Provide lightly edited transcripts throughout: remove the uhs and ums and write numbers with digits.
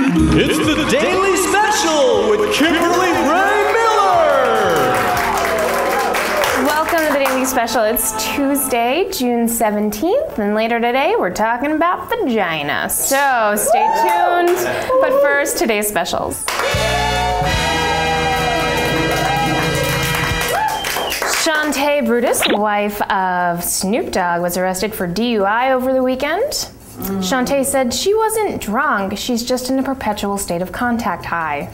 It's the Daily Special with Kimberly Rae Miller! Welcome to the Daily Special. It's Tuesday, June 17th, and later today we're talking about vagina. So stay tuned. But first, today's specials. Shantae Brutus, wife of Snoop Dogg, was arrested for DUI over the weekend. Shantae said she wasn't drunk, she's just in a perpetual state of contact high.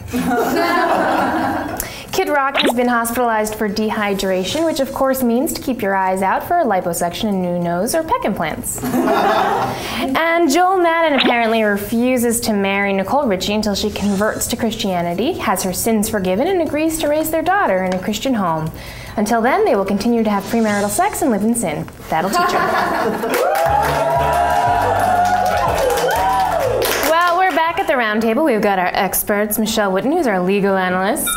Kid Rock has been hospitalized for dehydration, which of course means to keep your eyes out for a liposuction, a new nose, or pec implants. And Joel Madden apparently refuses to marry Nicole Richie until she converts to Christianity, has her sins forgiven, and agrees to raise their daughter in a Christian home. Until then, they will continue to have premarital sex and live in sin. That'll teach them. Well, we're back at the round table. We've got our experts, Michelle Witten, who's our legal analyst,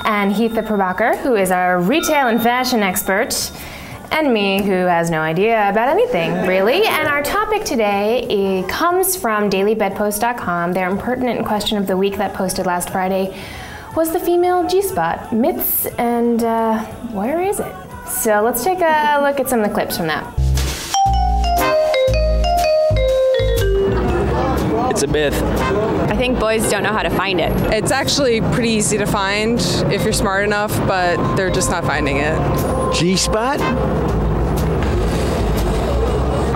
and Hitha Prabhakar, who is our retail and fashion expert, and me, who has no idea about anything, really. And our topic today comes from dailybedpost.com. Their impertinent question of the week that posted last Friday was the female G-spot, myths, and where is it? So let's take a look at some of the clips from that. It's a myth. I think boys don't know how to find it. It's actually pretty easy to find if you're smart enough, but they're just not finding it. G-spot?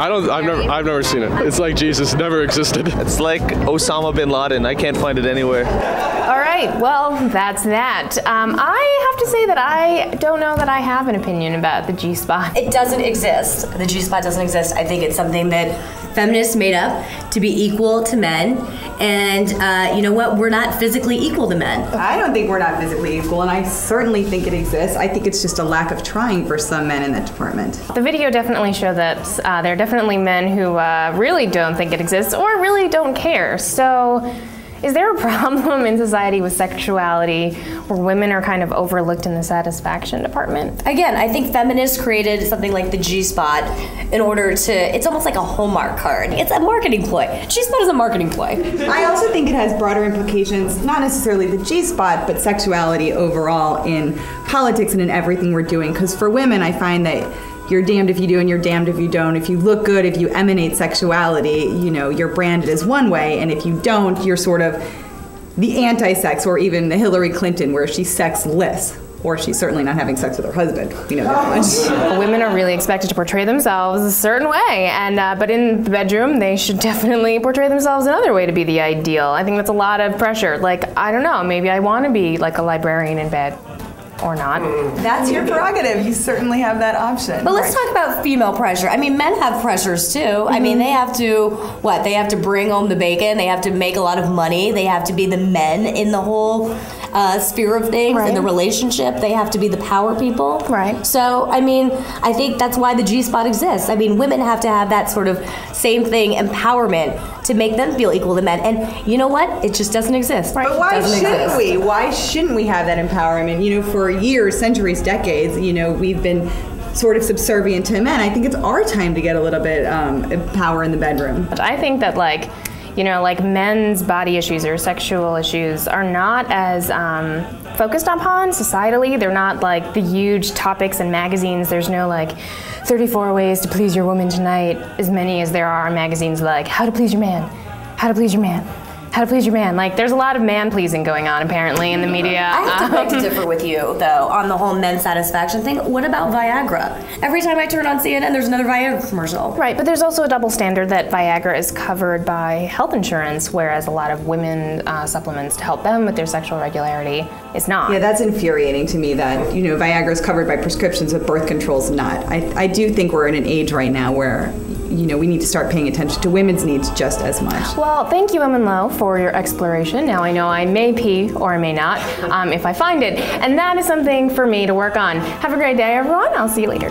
I've never seen it. It's like Jesus never existed. It's like Osama bin Laden. I can't find it anywhere. All right, well, that's that. I have to say that I don't know that I have an opinion about the G-spot. It doesn't exist. The G-spot doesn't exist. I think it's something that feminists made up to be equal to men. And you know what? We're not physically equal to men. I don't think we're not physically equal, and I certainly think it exists. I think it's just a lack of trying for some men in that department. The video definitely showed that there are definitely men who really don't think it exists or really don't care. So is there a problem in society with sexuality where women are kind of overlooked in the satisfaction department? Again, I think feminists created something like the G-spot in order to, it's almost like a Hallmark card. It's a marketing ploy. G-spot is a marketing ploy. I also think it has broader implications, not necessarily the G-spot, but sexuality overall in politics and in everything we're doing. Because for women, I find that you're damned if you do and you're damned if you don't. If you look good, if you emanate sexuality, you know, you're branded as one way, and if you don't, you're sort of the anti-sex, or even the Hillary Clinton, where she's sexless, or she's certainly not having sex with her husband. You know that much. Women are really expected to portray themselves a certain way, and but in the bedroom, they should definitely portray themselves another way to be the ideal. I think that's a lot of pressure. Like, I don't know, maybe I want to be like a librarian in bed. Or not. That's your prerogative. You certainly have that option. But let's talk about female pressure. I mean, men have pressures too. I mean, they have to, what? They have to bring home the bacon. They have to make a lot of money. They have to be the men in the whole sphere of things, in the relationship. They have to be the power people. Right. So, I mean, I think that's why the G-spot exists. I mean, women have to have that sort of same thing, empowerment, to make them feel equal to men. And you know what? It just doesn't exist. Right. But why shouldn't we? Why shouldn't we have that empowerment? You know, for years, centuries, decades, you know, we've been sort of subservient to men. I think it's our time to get a little bit of power in the bedroom. But I think that, like, you know, like men's body issues or sexual issues are not as focused upon societally. They're not like the huge topics in magazines. There's no like 34 ways to please your woman tonight, as many as there are in magazines like how to please your man, how to please your man, how to please your man. Like, there's a lot of man-pleasing going on, apparently, in the media. I have to beg to differ with you, though, on the whole men's satisfaction thing. What about Viagra? Every time I turn on CNN, there's another Viagra commercial. Right, but there's also a double standard that Viagra is covered by health insurance, whereas a lot of women supplements to help them with their sexual regularity is not. Yeah, that's infuriating to me that, you know, Viagra is covered by prescriptions, but birth control's not. I do think we're in an age right now where, you know, we need to start paying attention to women's needs just as much. Well, thank you, Emin Lowe, for your exploration. Now I know I may pee or I may not if I find it, and that is something for me to work on. Have a great day, everyone. I'll see you later.